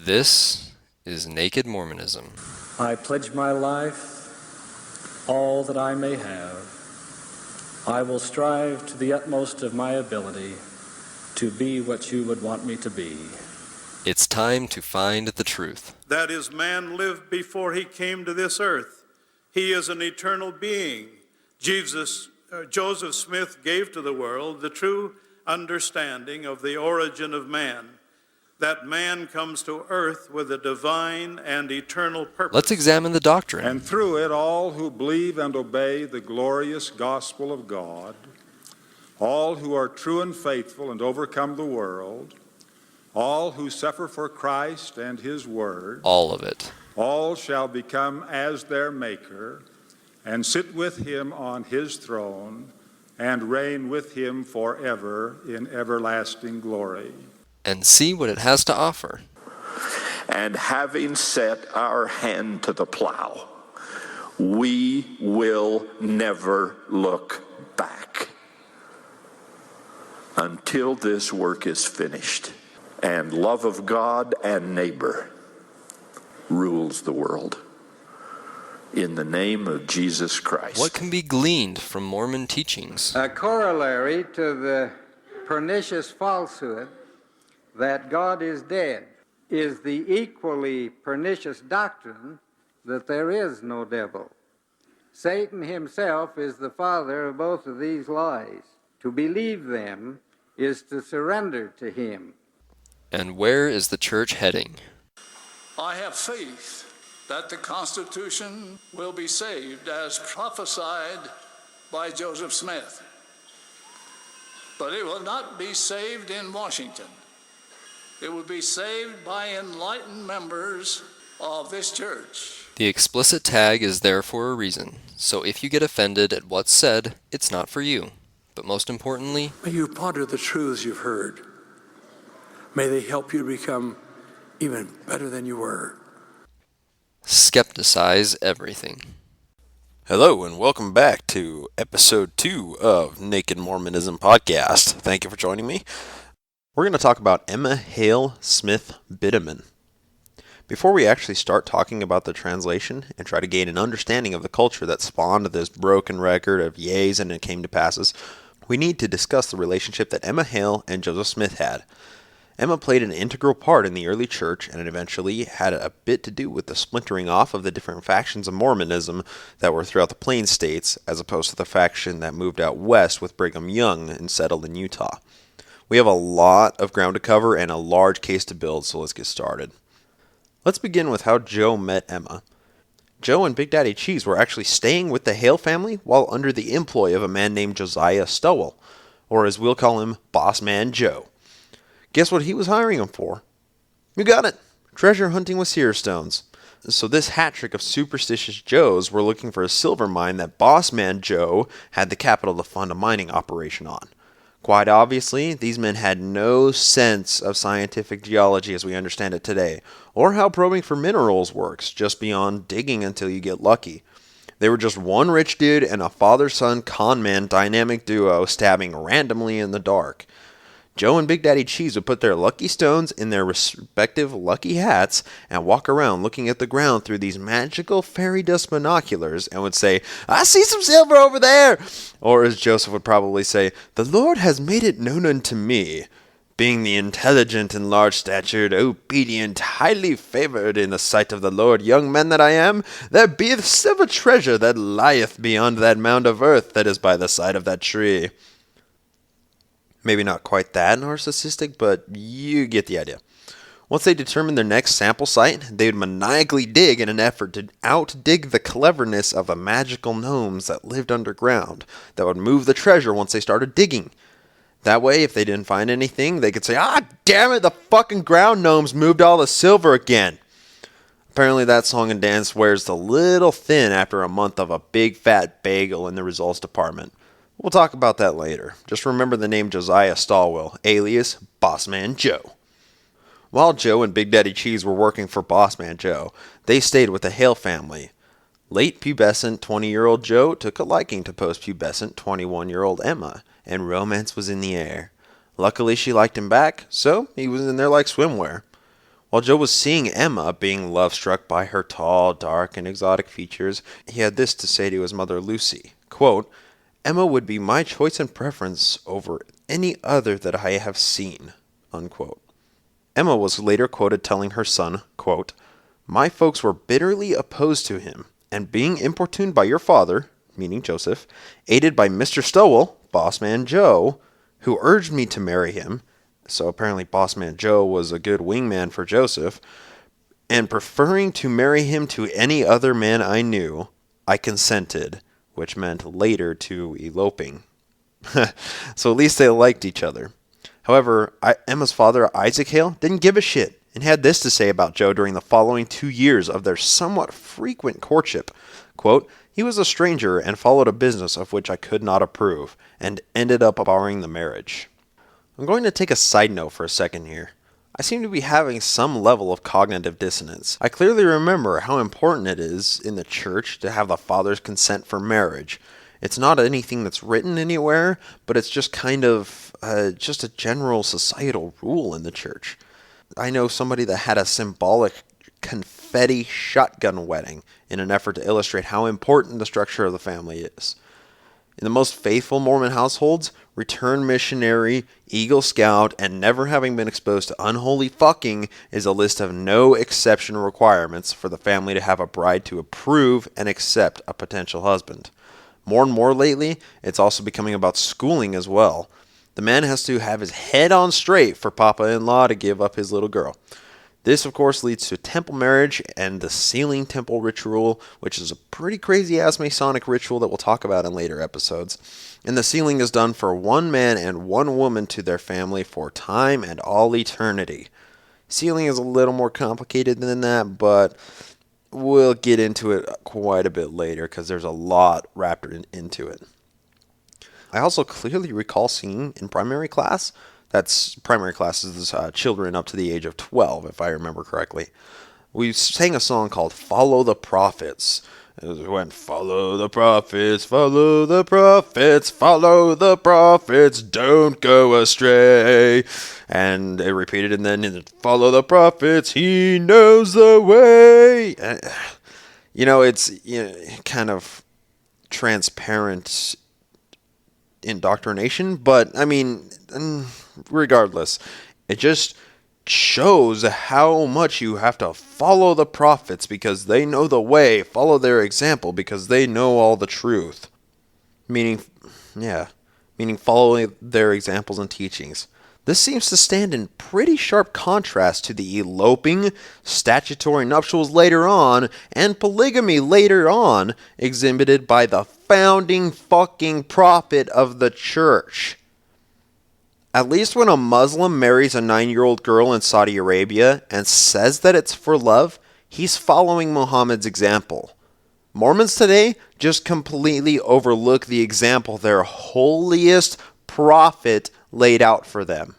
This is Naked Mormonism. I pledge my life, all that I may have. I will strive to the utmost of my ability to be what you would want me to be. It's time to find the truth. That is, man lived before he came to this earth. He is an eternal being. Joseph Smith gave to the world the true understanding of the origin of man, that man comes to earth with a divine and eternal purpose. Let's examine the doctrine. And through it, all who believe and obey the glorious gospel of God, all who are true and faithful and overcome the world, all who suffer for Christ and his word, all of it, all shall become as their Maker and sit with him on his throne and reign with him forever in everlasting glory. And see what it has to offer. And having set our hand to the plow, we will never look back until this work is finished and love of God and neighbor rules the world. In the name of Jesus Christ. What can be gleaned from Mormon teachings? A corollary to the pernicious falsehood that God is dead is the equally pernicious doctrine that there is no devil. Satan himself is the father of both of these lies. To believe them is to surrender to him. And where is the church heading? I have faith that the Constitution will be saved as prophesied by Joseph Smith. But it will not be saved in Washington. It will be saved by enlightened members of this church. The explicit tag is there for a reason, so if you get offended at what's said, it's not for you. But most importantly, may you ponder the truths you've heard. May they help you become even better than you were. Skepticize everything. Hello and welcome back to episode 2 of Naked Mormonism Podcast. Thank you for joining me. We're going to talk about Emma Hale Smith Bidamon. Before we actually start talking about the translation and try to gain an understanding of the culture that spawned this broken record of yays and it came to passes, we need to discuss the relationship that Emma Hale and Joseph Smith had. Emma played an integral part in the early church and eventually had a bit to do with the splintering off of the different factions of Mormonism that were throughout the Plains states, as opposed to the faction that moved out west with Brigham Young and settled in Utah. We have a lot of ground to cover and a large case to build, so let's get started. Let's begin with how Joe met Emma. Joe and Big Daddy Cheese were actually staying with the Hale family while under the employ of a man named Josiah Stowell, or as we'll call him, Boss Man Joe. Guess what he was hiring him for? You got it! Treasure hunting with seer stones. So this hat trick of superstitious Joes were looking for a silver mine that Boss Man Joe had the capital to fund a mining operation on. Quite obviously, these men had no sense of scientific geology as we understand it today, or how probing for minerals works, just beyond digging until you get lucky. They were just one rich dude and a father-son con-man dynamic duo stabbing randomly in the dark. Joe and Big Daddy Cheese would put their lucky stones in their respective lucky hats and walk around looking at the ground through these magical fairy dust binoculars and would say, "I see some silver over there!" Or as Joseph would probably say, "The Lord has made it known unto me. Being the intelligent and large-statured, obedient, highly favored in the sight of the Lord, young man that I am, there beeth silver treasure that lieth beyond that mound of earth that is by the side of that tree." Maybe not quite that narcissistic, but you get the idea. Once they determined their next sample site, they would maniacally dig in an effort to outdig the cleverness of the magical gnomes that lived underground that would move the treasure once they started digging. That way, if they didn't find anything, they could say, "Ah, damn it, the fucking ground gnomes moved all the silver again." Apparently that song and dance wears a little thin after a month of a big fat bagel in the results department. We'll talk about that later. Just remember the name Josiah Stowell, alias Bossman Joe. While Joe and Big Daddy Cheese were working for Bossman Joe, they stayed with the Hale family. Late pubescent 20-year-old Joe took a liking to post-pubescent 21-year-old Emma, and romance was in the air. Luckily she liked him back, so he was in there like swimwear. While Joe was seeing Emma, being love-struck by her tall, dark, and exotic features, he had this to say to his mother Lucy, quote, "Emma would be my choice and preference over any other that I have seen," unquote. Emma was later quoted telling her son, quote, "My folks were bitterly opposed to him, and being importuned by your father," meaning Joseph, "aided by Mr. Stowell, boss man Joe, who urged me to marry him," so apparently boss man Joe was a good wingman for Joseph, "and preferring to marry him to any other man I knew, I consented," which meant later to eloping. So at least they liked each other. However, Emma's father, Isaac Hale, didn't give a shit and had this to say about Joe during the following 2 years of their somewhat frequent courtship. Quote, "He was a stranger and followed a business of which I could not approve, and ended up barring the marriage." I'm going to take a side note for a second here. I seem to be having some level of cognitive dissonance. I clearly remember how important it is in the church to have the father's consent for marriage. It's not anything that's written anywhere, but it's just kind of just a general societal rule in the church. I know somebody that had a symbolic confetti shotgun wedding in an effort to illustrate how important the structure of the family is. In the most faithful Mormon households, returned missionary, Eagle Scout, and never having been exposed to unholy fucking is a list of no exception requirements for the family to have a bride to approve and accept a potential husband. More and more lately, it's also becoming about schooling as well. The man has to have his head on straight for Papa-in-law to give up his little girl. This, of course, leads to temple marriage and the sealing temple ritual, which is a pretty crazy-ass Masonic ritual that we'll talk about in later episodes. And the sealing is done for one man and one woman to their family for time and all eternity. Sealing is a little more complicated than that, but we'll get into it quite a bit later because there's a lot wrapped into it. I also clearly recall seeing in primary class, that's primary classes, children up to the age of 12, if I remember correctly. We sang a song called Follow the Prophets. It went, follow the prophets, follow the prophets, follow the prophets, don't go astray. And it repeated, and then follow the prophets, he knows the way. It's kind of transparent indoctrination, but I mean, regardless, it just shows how much you have to follow the prophets because they know the way, follow their example because they know all the truth. Meaning follow their examples and teachings. This seems to stand in pretty sharp contrast to the eloping, statutory nuptials later on, and polygamy later on, exhibited by the founding fucking prophet of the church. At least when a Muslim marries a 9-year-old girl in Saudi Arabia and says that it's for love, he's following Muhammad's example. Mormons today just completely overlook the example their holiest prophet laid out for them.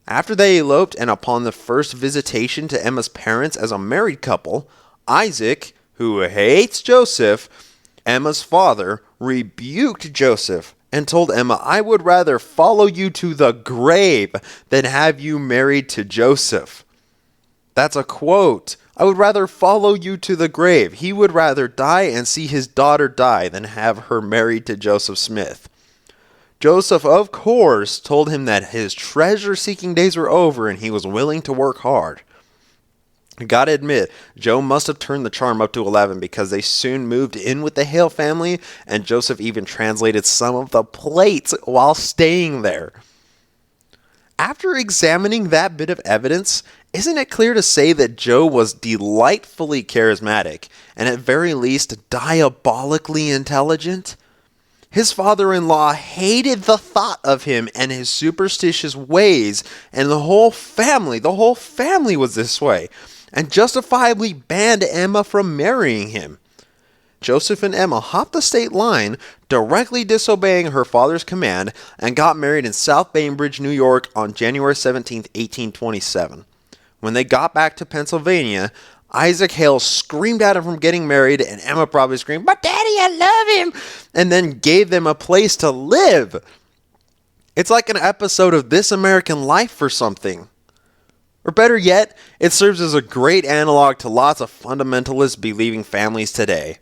After they eloped and upon the first visitation to Emma's parents as a married couple, Isaac, who hates Joseph, Emma's father, rebuked Joseph and told Emma, "I would rather follow you to the grave than have you married to Joseph." That's a quote. "I would rather follow you to the grave." He would rather die and see his daughter die than have her married to Joseph Smith. Joseph, of course, told him that his treasure-seeking days were over and he was willing to work hard. Gotta admit, Joe must have turned the charm up to 11 because they soon moved in with the Hale family and Joseph even translated some of the plates while staying there. After examining that bit of evidence, isn't it clear to say that Joe was delightfully charismatic and at very least diabolically intelligent? His father-in-law hated the thought of him and his superstitious ways, and the whole family was this way, and justifiably banned Emma from marrying him. Joseph and Emma hopped the state line, directly disobeying her father's command, and got married in South Bainbridge, New York on January 17, 1827. When they got back to Pennsylvania, Isaac Hale screamed at him from getting married, and Emma probably screamed, "But Daddy, I love him," and then gave them a place to live. It's like an episode of This American Life or something. Or better yet, it serves as a great analog to lots of fundamentalist believing families today.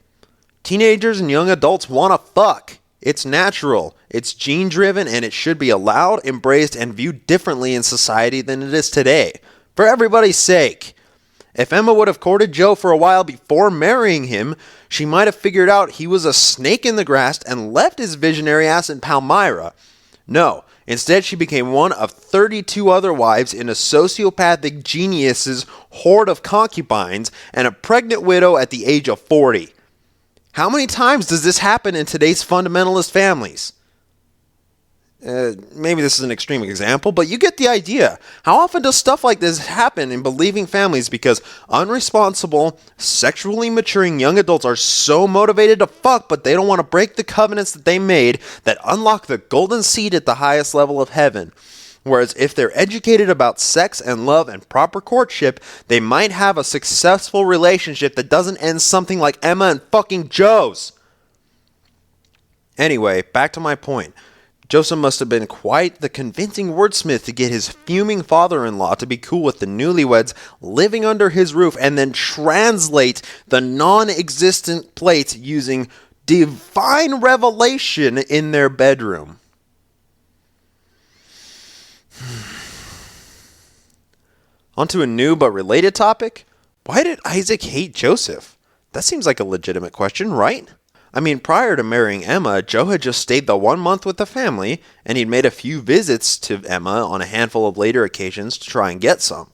Teenagers and young adults want to fuck. It's natural, it's gene-driven, and it should be allowed, embraced, and viewed differently in society than it is today. For everybody's sake. If Emma would have courted Joe for a while before marrying him, she might have figured out he was a snake in the grass and left his visionary ass in Palmyra. No, instead she became one of 32 other wives in a sociopathic genius's horde of concubines and a pregnant widow at the age of 40. How many times does this happen in today's fundamentalist families? Maybe this is an extreme example, but you get the idea. How often does stuff like this happen in believing families because unresponsible, sexually maturing young adults are so motivated to fuck, but they don't want to break the covenants that they made that unlock the golden seed at the highest level of heaven? Whereas if they're educated about sex and love and proper courtship, they might have a successful relationship that doesn't end something like Emma and fucking Joe's. Anyway, back to my point. Joseph must have been quite the convincing wordsmith to get his fuming father-in-law to be cool with the newlyweds living under his roof and then translate the non-existent plates using divine revelation in their bedroom. Onto a new but related topic. Why did Isaac hate Joseph? That seems like a legitimate question, right? I mean, prior to marrying Emma, Joe had just stayed the 1 month with the family, and he'd made a few visits to Emma on a handful of later occasions to try and get some.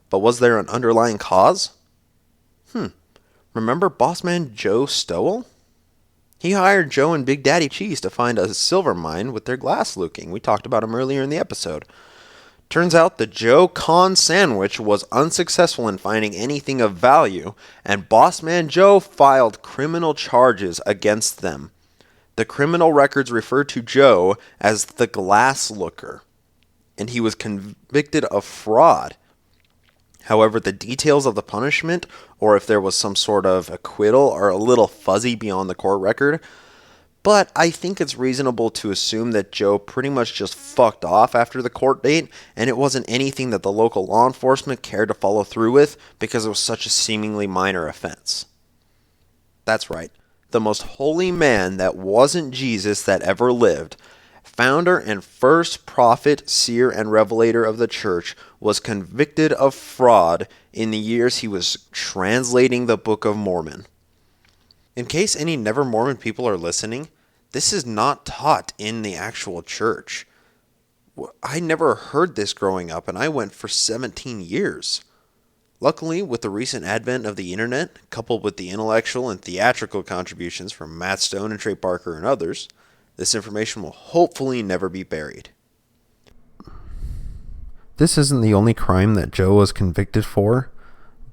But was there an underlying cause? Remember Bossman Joe Stowell? He hired Joe and Big Daddy Cheese to find a silver mine with their glass luking. We talked about him earlier in the episode. Turns out the Joe Con sandwich was unsuccessful in finding anything of value, and Bossman Joe filed criminal charges against them. The criminal records referred to Joe as the glass looker, and he was convicted of fraud. However, the details of the punishment, or if there was some sort of acquittal, are a little fuzzy beyond the court record. But I think it's reasonable to assume that Joe pretty much just fucked off after the court date, and it wasn't anything that the local law enforcement cared to follow through with because it was such a seemingly minor offense. That's right. The most holy man that wasn't Jesus that ever lived, founder and first prophet, seer, and revelator of the church, was convicted of fraud in the years he was translating the Book of Mormon. In case any Never Mormon people are listening, this is not taught in the actual church. I never heard this growing up, and I went for 17 years. Luckily, with the recent advent of the internet, coupled with the intellectual and theatrical contributions from Matt Stone and Trey Parker and others, this information will hopefully never be buried. This isn't the only crime that Joe was convicted for,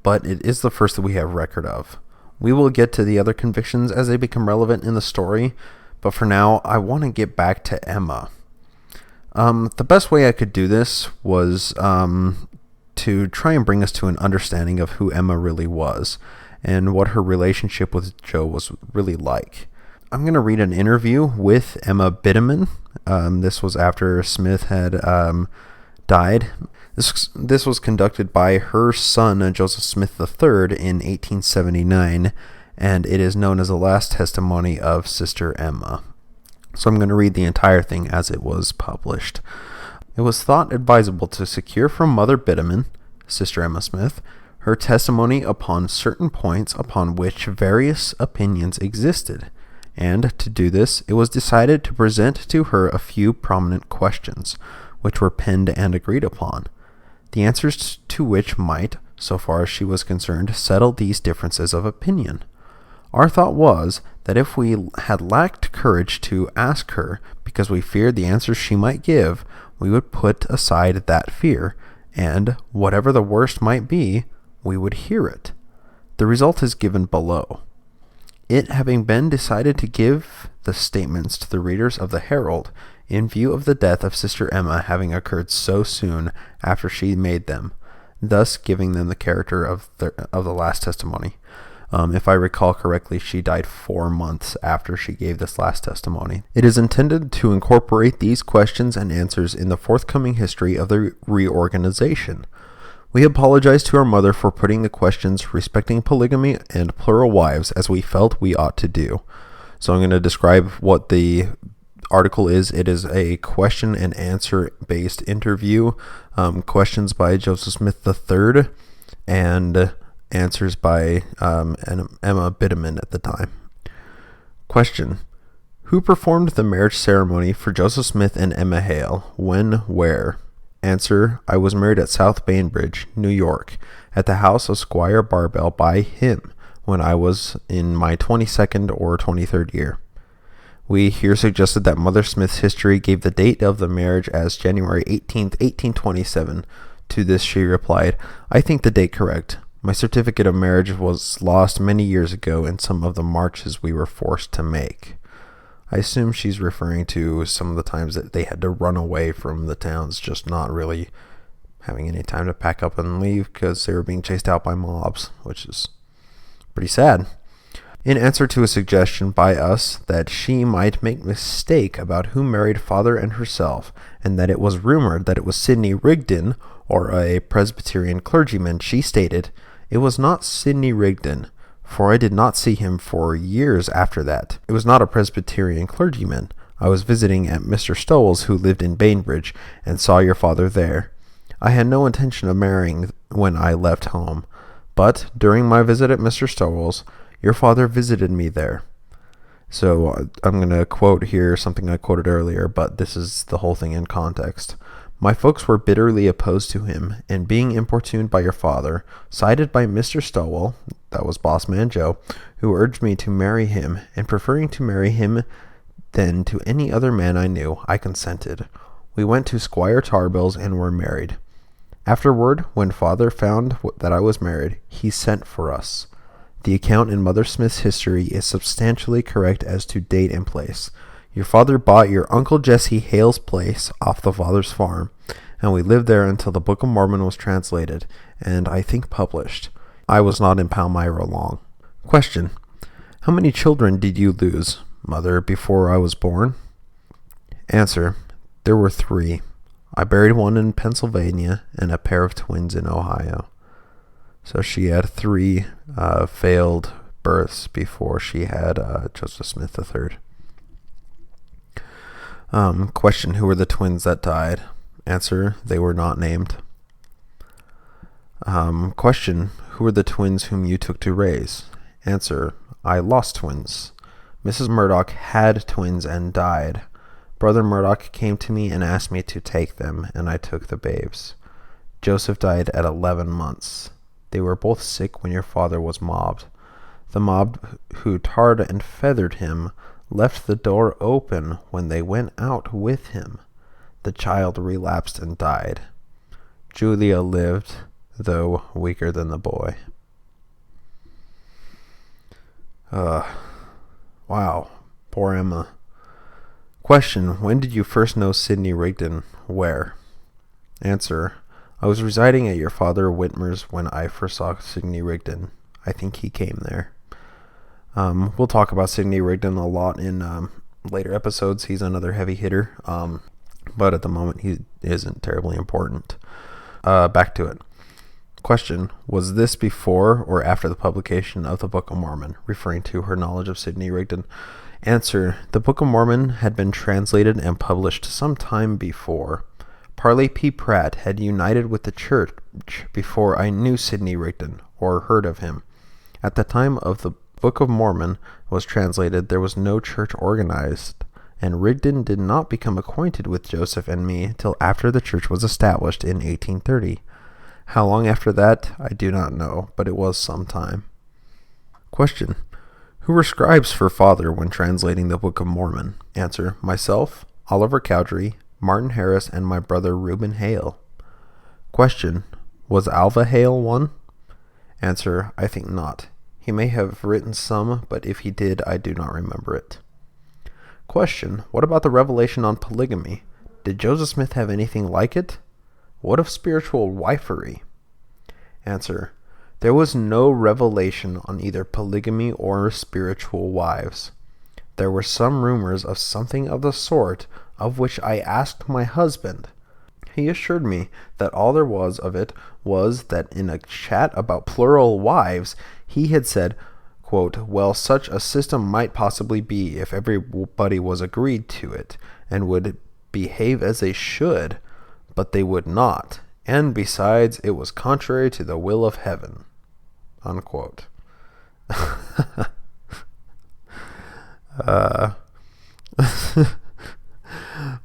but it is the first that we have record of. We will get to the other convictions as they become relevant in the story, but for now, I want to get back to Emma. The best way I could do this was to try and bring us to an understanding of who Emma really was and what her relationship with Joe was really like. I'm going to read an interview with Emma Bidamon. This was after Smith had died. This was conducted by her son, Joseph Smith III, in 1879, and it is known as the last testimony of Sister Emma. So I'm going to read the entire thing as it was published. It was thought advisable to secure from Mother Bidamon, Sister Emma Smith, her testimony upon certain points upon which various opinions existed, and to do this, it was decided to present to her a few prominent questions, which were penned and agreed upon. The answers to which might, so far as she was concerned, settle these differences of opinion. Our thought was that if we had lacked courage to ask her because we feared the answers she might give, we would put aside that fear, and, whatever the worst might be, we would hear it. The result is given below. It having been decided to give the statements to the readers of the Herald, in view of the death of Sister Emma having occurred so soon after she made them, thus giving them the character of the last testimony. If I recall correctly, she died 4 months after she gave this last testimony. It is intended to incorporate these questions and answers in the forthcoming history of the reorganization. We apologize to our mother for putting the questions respecting polygamy and plural wives as we felt we ought to do. So I'm going to describe what the article is. It is a question and answer based interview. Questions by Joseph Smith III and answers by Emma Bidamon at the time. Question: who performed the marriage ceremony for Joseph Smith and Emma Hale? When? Where? Answer: I was married at South Bainbridge, New York, at the house of Squire Barbell by him when I was in my 22nd or 23rd year. We here suggested that Mother Smith's history gave the date of the marriage as January 18th, 1827. To this she replied, I think the date correct. My certificate of marriage was lost many years ago in some of the marches we were forced to make. I assume she's referring to some of the times that they had to run away from the towns, just not really having any time to pack up and leave because they were being chased out by mobs, which is pretty sad. In answer to a suggestion by us that she might make mistake about who married father and herself, and that it was rumored that it was Sidney Rigdon, or a Presbyterian clergyman, she stated, it was not Sidney Rigdon, for I did not see him for years after that. It was not a Presbyterian clergyman. I was visiting at Mr. Stowell's, who lived in Bainbridge, and saw your father there. I had no intention of marrying when I left home, but during my visit at Mr. Stowell's, your father visited me there. So I'm going to quote here something I quoted earlier, but this is the whole thing in context. My folks were bitterly opposed to him, and being importuned by your father, cited by Mr. Stowell, that was Boss Man Joe, who urged me to marry him, and preferring to marry him than to any other man I knew, I consented. We went to Squire Tarbell's and were married. Afterward, when father found that I was married, he sent for us. The account in Mother Smith's history is substantially correct as to date and place. Your father bought your Uncle Jesse Hale's place off the father's farm, and we lived there until the Book of Mormon was translated, and I think published. I was not in Palmyra long. Question: how many children did you lose, mother, before I was born? Answer: there were 3. I buried one in Pennsylvania and a pair of twins in Ohio. So she had 3 failed births before she had Joseph Smith III. Question: who were the twins that died? Answer: they were not named. Question: who were the twins whom you took to raise? Answer: I lost twins. Mrs. Murdoch had twins and died. Brother Murdoch came to me and asked me to take them, and I took the babes. Joseph died at 11 months. They were both sick when your father was mobbed. The mob who tarred and feathered him left the door open when they went out with him. The child relapsed and died. Julia lived, though weaker than the boy. Wow, poor Emma. Question: when did you first know Sidney Rigdon? Where? Answer: I was residing at your father Whitmer's when I first saw Sidney Rigdon. I think he came there. We'll talk about Sidney Rigdon a lot in later episodes. He's another heavy hitter, but at the moment he isn't terribly important. Back to it. Question: was this before or after the publication of the Book of Mormon, referring to her knowledge of Sidney Rigdon? Answer: the Book of Mormon had been translated and published some time before. Parley P. Pratt had united with the church before I knew Sidney Rigdon or heard of him. At the time of the Book of Mormon was translated, there was no church organized, and Rigdon did not become acquainted with Joseph and me till after the church was established in 1830. How long after that, I do not know, but it was some time. Question: who were scribes for father when translating the Book of Mormon? Answer: myself, Oliver Cowdery, Martin Harris, and my brother Reuben Hale. Question: was Alva Hale one? Answer: I think not. He may have written some, but if he did, I do not remember it. Question: what about the revelation on polygamy? Did Joseph Smith have anything like it? What of spiritual wifery? Answer: there was no revelation on either polygamy or spiritual wives. There were some rumors of something of the sort, of which I asked my husband. he assured me that all there was of it was that in a chat about plural wives, he had said, quote, well, such a system might possibly be if everybody was agreed to it and would behave as they should, but they would not. And besides, it was contrary to the will of heaven. Unquote.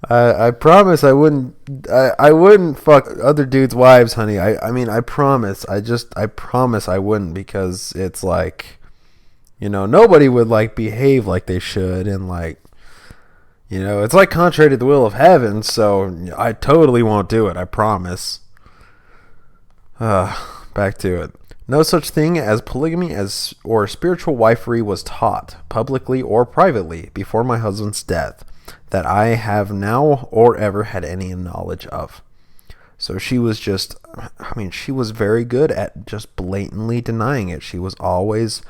I promise I wouldn't fuck other dudes' wives, honey. I mean, I promise. I promise I wouldn't, because it's like, nobody would like behave like they should, and like, it's like contrary to the will of heaven, so I totally won't do it, I promise. Back to it. No such thing as polygamy or spiritual wifery was taught, publicly or privately, before my husband's death, that I have now or ever had any knowledge of. So she was she was very good at just blatantly denying it. She was always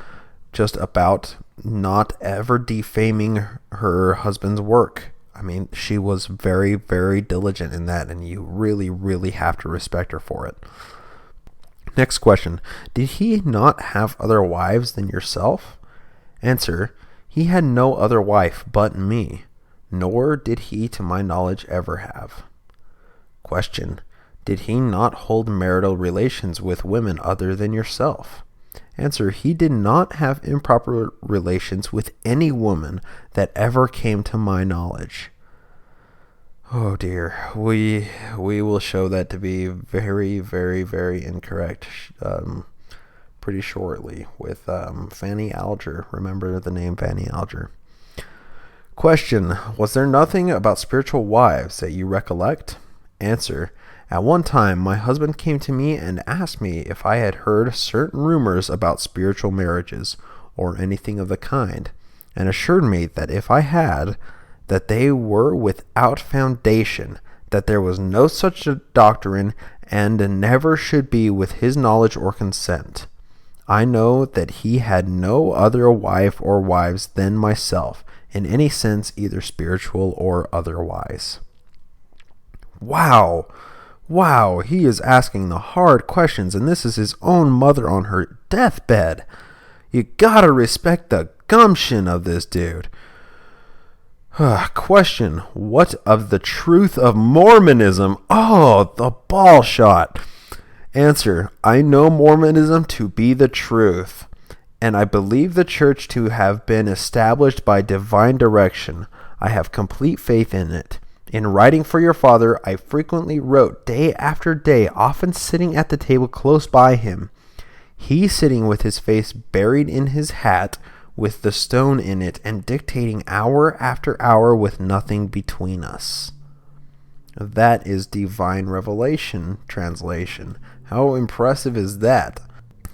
just about not ever defaming her husband's work. I mean, she was very, very diligent in that, and you really, really have to respect her for it. Next question. Did he not have other wives than yourself? Answer. He had no other wife but me, nor did he, to my knowledge, ever have. Question. Did he not hold marital relations with women other than yourself? Answer. He did not have improper relations with any woman that ever came to my knowledge. Oh dear, we will show that to be very, very, very incorrect pretty shortly with Fanny Alger. Remember the name Fanny Alger. Question. Was there nothing about spiritual wives that you recollect? Answer. At one time, my husband came to me and asked me if I had heard certain rumors about spiritual marriages, or anything of the kind, and assured me that if I had, that they were without foundation, that there was no such a doctrine, and never should be with his knowledge or consent. I know that he had no other wife or wives than myself, in any sense, either spiritual or otherwise. Wow, he is asking the hard questions, and this is his own mother on her deathbed. You gotta respect the gumption of this dude. Question. What of the truth of Mormonism? Oh, the ball shot. Answer. I know Mormonism to be the truth, and I believe the church to have been established by divine direction. I have complete faith in it. In writing for your father, I frequently wrote day after day, often sitting at the table close by him, he sitting with his face buried in his hat, with the stone in it, and dictating hour after hour with nothing between us. That is Divine Revelation translation. How impressive is that?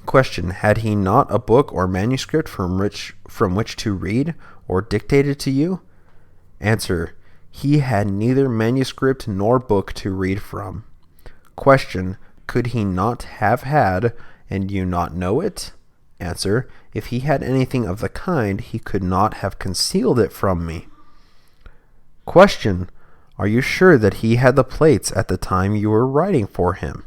Question. Had he not a book or manuscript from which to read, or dictated to you? Answer. He had neither manuscript nor book to read from. Question. Could he not have had, and you not know it? Answer. If he had anything of the kind, he could not have concealed it from me. Question. Are you sure that he had the plates at the time you were writing for him?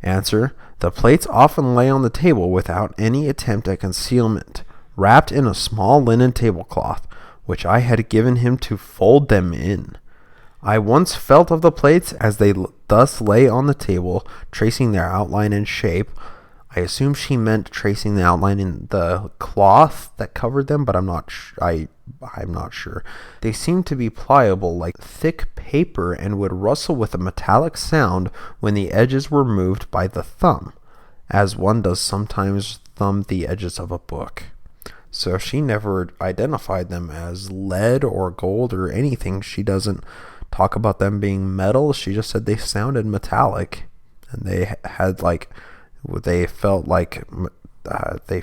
Answer. The plates often lay on the table without any attempt at concealment, wrapped in a small linen tablecloth, which I had given him to fold them in. I once felt of the plates as they thus lay on the table, tracing their outline and shape. I assume she meant tracing the outline in the cloth that covered them, but I'm not sure. They seemed to be pliable like thick paper, and would rustle with a metallic sound when the edges were moved by the thumb, as one does sometimes thumb the edges of a book. So she never identified them as lead or gold or anything. She doesn't talk about them being metal. She just said they sounded metallic, and they had they felt like they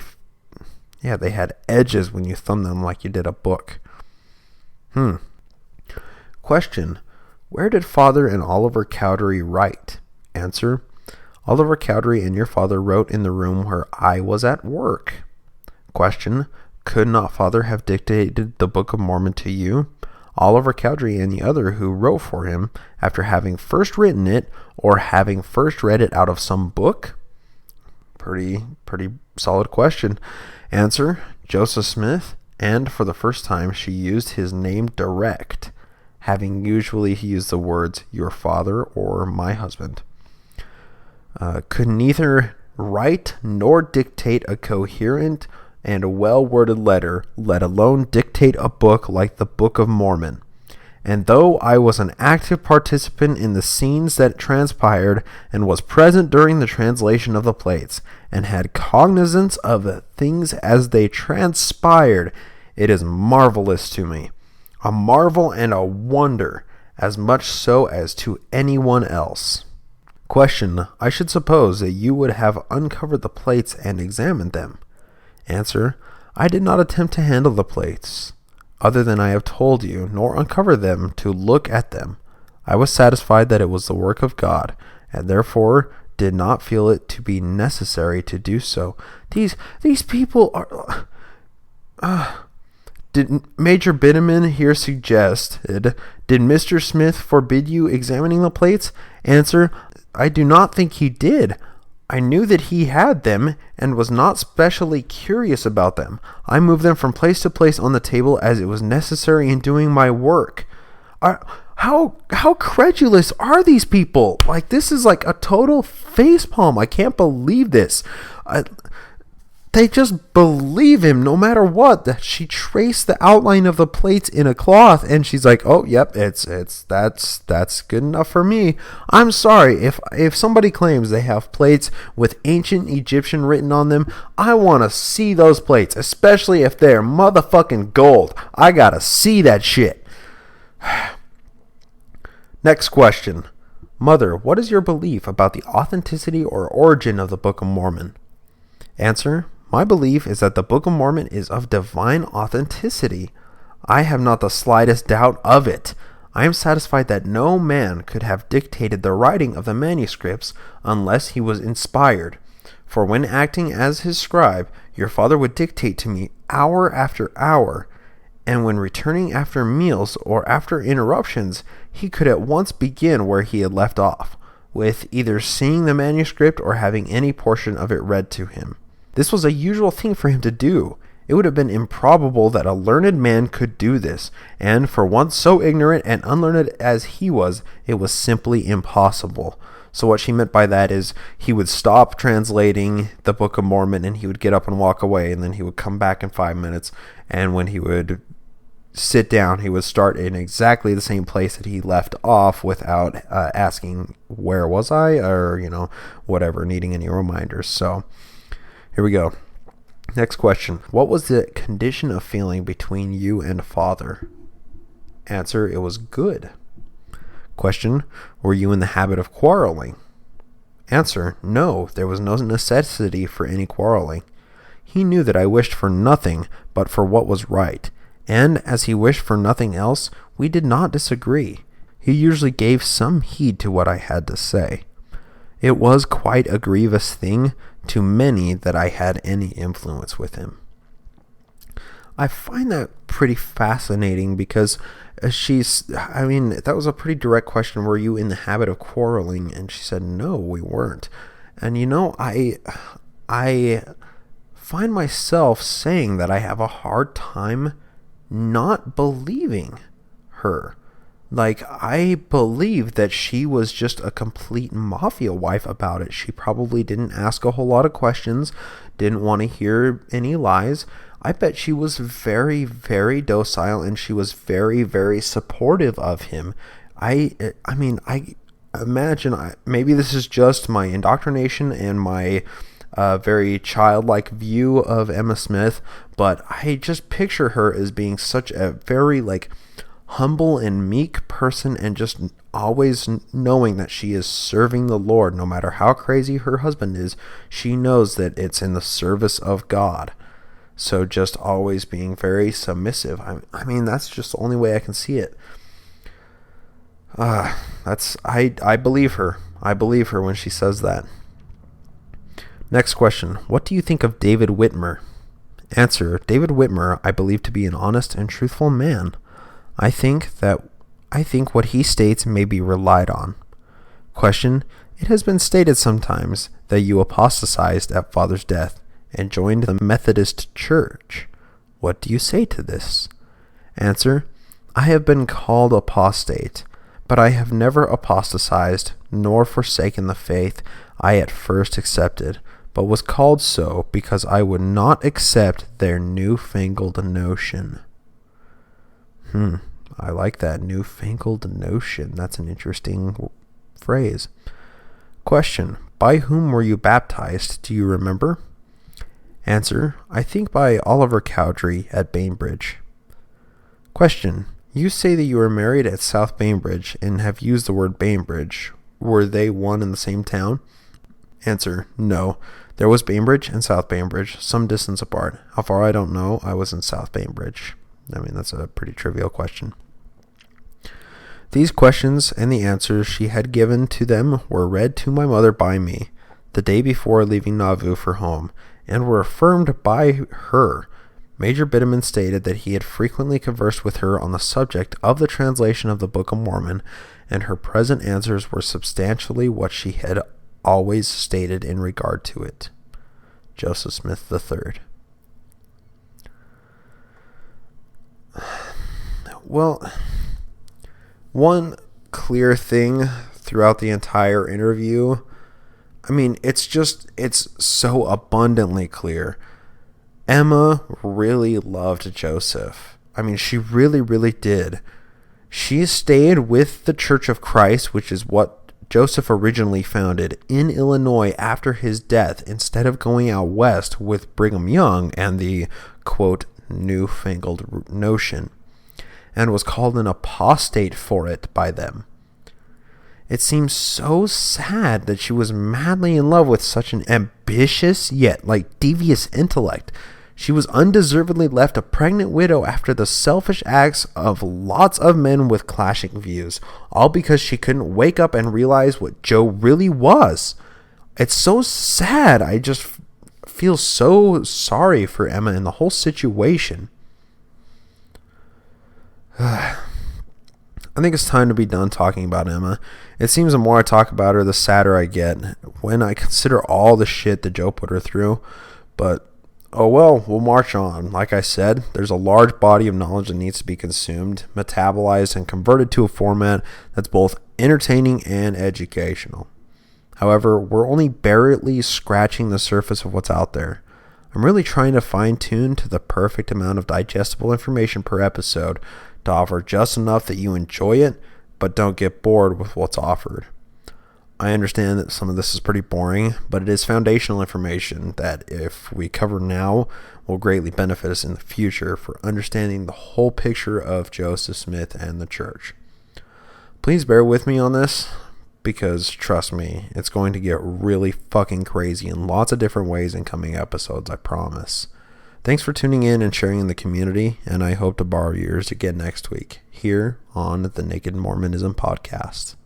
had edges when you thumb them like you did a book. Question. Where did Father and Oliver Cowdery write? Answer. Oliver Cowdery and your father wrote in the room where I was at work. Question. Could not Father have dictated the Book of Mormon to you? Oliver Cowdery and the other who wrote for him after having first written it or having first read it out of some book? Pretty solid question. Answer, Joseph Smith, and for the first time she used his name direct, having usually he used the words your father or my husband. Could neither write nor dictate a coherent and a well-worded letter, let alone dictate a book like the Book of Mormon. And though I was an active participant in the scenes that transpired and was present during the translation of the plates and had cognizance of the things as they transpired, it is marvelous to me, a marvel and a wonder, as much so as to anyone else. Question, I should suppose that you would have uncovered the plates and examined them. Answer, I did not attempt to handle the plates, other than I have told you, nor uncover them to look at them. I was satisfied that it was the work of God, and therefore did not feel it to be necessary to do so. These people are... Did Major Bidamon here suggested, did Mr. Smith forbid you examining the plates? Answer, I do not think he did. I knew that he had them and was not specially curious about them. I moved them from place to place on the table as it was necessary in doing my work. How credulous are these people? Like, this is like a total facepalm. I can't believe this. They just believe him no matter what. That she traced the outline of the plates in a cloth and she's like, oh yep, that's good enough for me. I'm sorry, if somebody claims they have plates with ancient Egyptian written on them, I want to see those plates, especially if they're motherfucking gold. I gotta see that shit. Next question. Mother, what is your belief about the authenticity or origin of the Book of Mormon? Answer, my belief is that the Book of Mormon is of divine authenticity. I have not the slightest doubt of it. I am satisfied that no man could have dictated the writing of the manuscripts unless he was inspired. For when acting as his scribe, your father would dictate to me hour after hour, and when returning after meals or after interruptions, he could at once begin where he had left off, with either seeing the manuscript or having any portion of it read to him. This was a usual thing for him to do. It would have been improbable that a learned man could do this, and for one so ignorant and unlearned as he was, it was simply impossible. So what she meant by that is he would stop translating the Book of Mormon and he would get up and walk away, and then he would come back in 5 minutes, and when he would sit down, he would start in exactly the same place that he left off without asking, where was I? Or, whatever, needing any reminders. So here we go. Next question. What was the condition of feeling between you and father? Answer, it was good. Question, were you in the habit of quarreling? Answer, no, there was no necessity for any quarreling. He knew that I wished for nothing but for what was right, and as he wished for nothing else, we did not disagree. He usually gave some heed to what I had to say. It was quite a grievous thing to many that I had any influence with him. I find that pretty fascinating because that was a pretty direct question. Were you in the habit of quarreling? And she said, no, we weren't. And I find myself saying that I have a hard time not believing her. Like, I believe that she was just a complete mafia wife about it. She probably didn't ask a whole lot of questions, didn't want to hear any lies. I bet she was very, very docile, and she was very, very supportive of him. I imagine, maybe this is just my indoctrination and my very childlike view of Emma Smith, but I just picture her as being such a very, humble and meek person, and just always knowing that she is serving the Lord. No matter how crazy her husband is, she knows that it's in the service of God. So just always being very submissive. That's just the only way I can see it. I believe her. I believe her when she says that. Next question. What do you think of David Whitmer? Answer. David Whitmer I believe to be an honest and truthful man. I think what he states may be relied on. Question: It has been stated sometimes that you apostatized at Father's death and joined the Methodist Church. What do you say to this? Answer: I have been called apostate, but I have never apostatized nor forsaken the faith I at first accepted, but was called so because I would not accept their newfangled notion. I like that, newfangled notion. That's an interesting phrase. Question: By whom were you baptized? Do you remember? Answer: I think by Oliver Cowdery at Bainbridge. Question: You say that you were married at South Bainbridge and have used the word Bainbridge. Were they one in the same town? Answer: No. There was Bainbridge and South Bainbridge, some distance apart. How far, I don't know. I was in South Bainbridge. I mean, that's a pretty trivial question. These questions and the answers she had given to them were read to my mother by me the day before leaving Nauvoo for home, and were affirmed by her. Major Bidamon stated that he had frequently conversed with her on the subject of the translation of the Book of Mormon, and her present answers were substantially what she had always stated in regard to it. Joseph Smith III. Well, one clear thing throughout the entire interview, I mean, it's so abundantly clear. Emma really loved Joseph. I mean, she really, really did. She stayed with the Church of Christ, which is what Joseph originally founded in Illinois after his death, instead of going out west with Brigham Young and the, quote, newfangled notion, and was called an apostate for it by them. It seems so sad that she was madly in love with such an ambitious yet devious intellect. She was undeservedly left a pregnant widow after the selfish acts of lots of men with clashing views, all because she couldn't wake up and realize what Joe really was. It's so sad. I just feel so sorry for Emma in the whole situation. I think it's time to be done talking about Emma. It seems the more I talk about her, the sadder I get when I consider all the shit that Joe put her through. But oh well, we'll march on. Like I said, there's a large body of knowledge that needs to be consumed, metabolized, and converted to a format that's both entertaining and educational. However, we're only barely scratching the surface of what's out there. I'm really trying to fine-tune to the perfect amount of digestible information per episode to offer just enough that you enjoy it, but don't get bored with what's offered. I understand that some of this is pretty boring, but it is foundational information that, if we cover now, will greatly benefit us in the future for understanding the whole picture of Joseph Smith and the church. Please bear with me on this, because trust me, it's going to get really fucking crazy in lots of different ways in coming episodes, I promise. Thanks for tuning in and sharing in the community, and I hope to borrow yours again next week, here on the Naked Mormonism Podcast.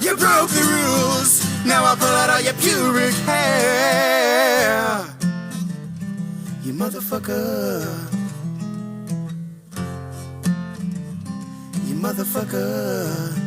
You broke the rules, now I'll pull out all your pubic hair. You motherfucker. You motherfucker.